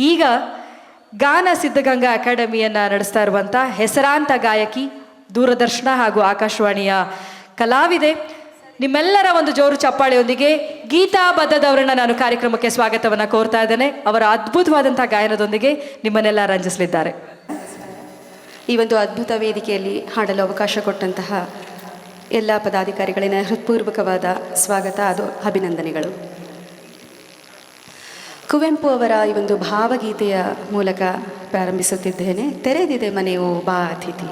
ಈಗ ಗಾನ ಸಿದ್ಧಗಂಗಾ ಅಕಾಡೆಮಿಯನ್ನು ನಡೆಸ್ತಾ ಇರುವಂಥ ಹೆಸರಾಂತ ಗಾಯಕಿ, ದೂರದರ್ಶನ ಹಾಗೂ ಆಕಾಶವಾಣಿಯ ಕಲಾವಿದೆ, ನಿಮ್ಮೆಲ್ಲರ ಒಂದು ಜೋರು ಚಪ್ಪಾಳೆಯೊಂದಿಗೆ ಗೀತಾ ಬದ್ದದವರನ್ನ ನಾನು ಕಾರ್ಯಕ್ರಮಕ್ಕೆ ಸ್ವಾಗತವನ್ನು ಕೋರ್ತಾ ಇದ್ದೇನೆ. ಅವರ ಅದ್ಭುತವಾದಂಥ ಗಾಯನದೊಂದಿಗೆ ನಿಮ್ಮನ್ನೆಲ್ಲ ರಂಜಿಸಲಿದ್ದಾರೆ. ಈ ಒಂದು ಅದ್ಭುತ ವೇದಿಕೆಯಲ್ಲಿ ಹಾಡಲು ಅವಕಾಶ ಕೊಟ್ಟಂತಹ ಎಲ್ಲ ಪದಾಧಿಕಾರಿಗಳಿನ ಹೃತ್ಪೂರ್ವಕವಾದ ಸ್ವಾಗತ, ಅದು ಅಭಿನಂದನೆಗಳು. ಕುವೆಂಪು ಅವರ ಈ ಒಂದು ಭಾವಗೀತೆಯ ಮೂಲಕ ಪ್ರಾರಂಭಿಸುತ್ತಿದ್ದೇನೆ. ತೆರೆದಿದೆ ಮನೆಯು ಬಾ ಅತಿಥಿ.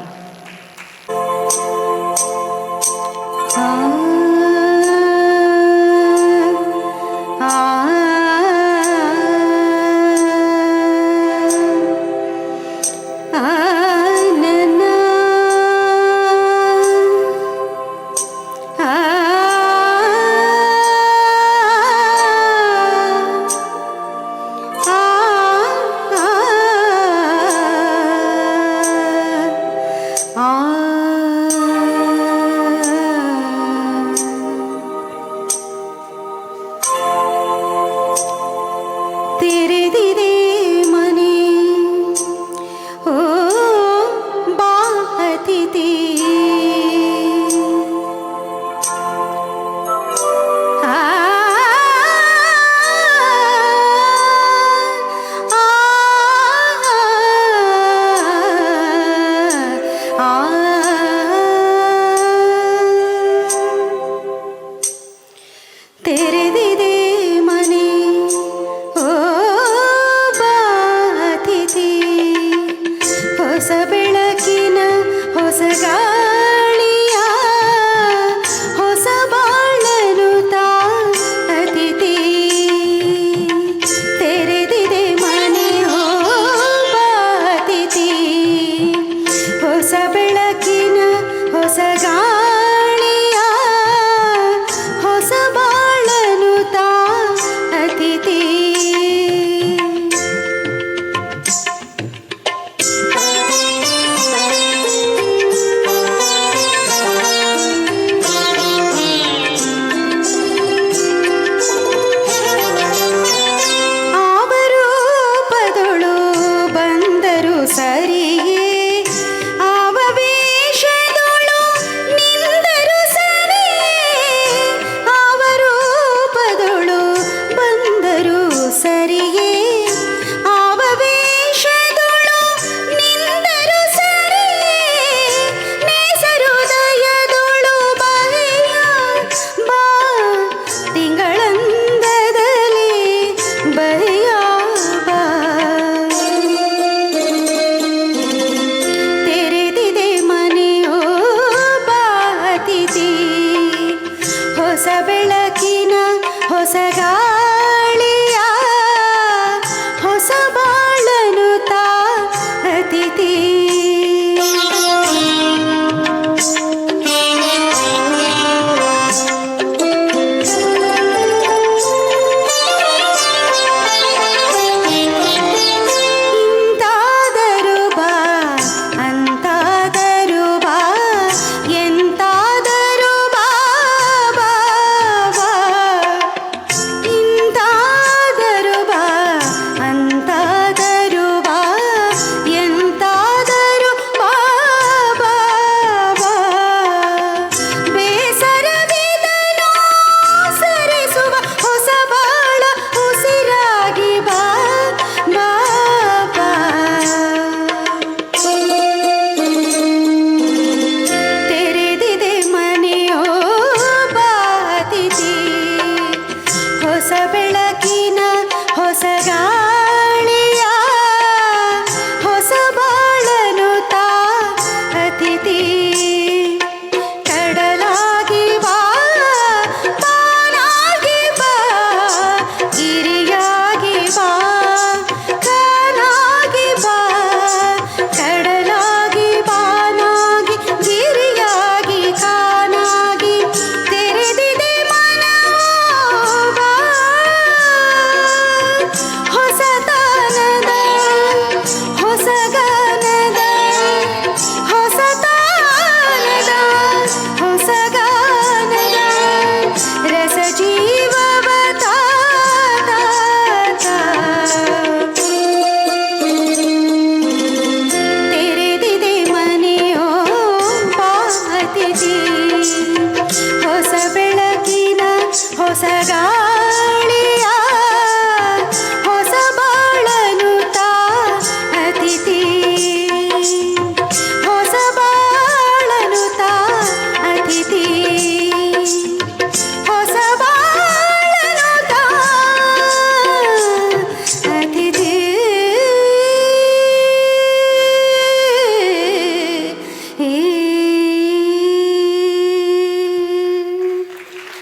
ತೆರೆದಿದೆ ಮನೆ ಓ ಬಾ ಅತಿಥಿ, ತೆರೆದಿದೆ ಮನೆ ಓ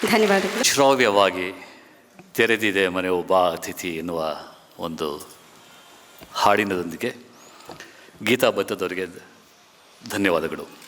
ಧನ್ಯವಾದಗಳು. ಶ್ರಾವ್ಯವಾಗಿ ತೆರೆದಿದೆ ಮನೆ ಒಬ್ಬ ಅತಿಥಿ ಎನ್ನುವ ಒಂದು ಹಾಡಿನದೊಂದಿಗೆ ಗೀತಾ ಭತ್ತದವರಿಗೆ ಧನ್ಯವಾದಗಳು.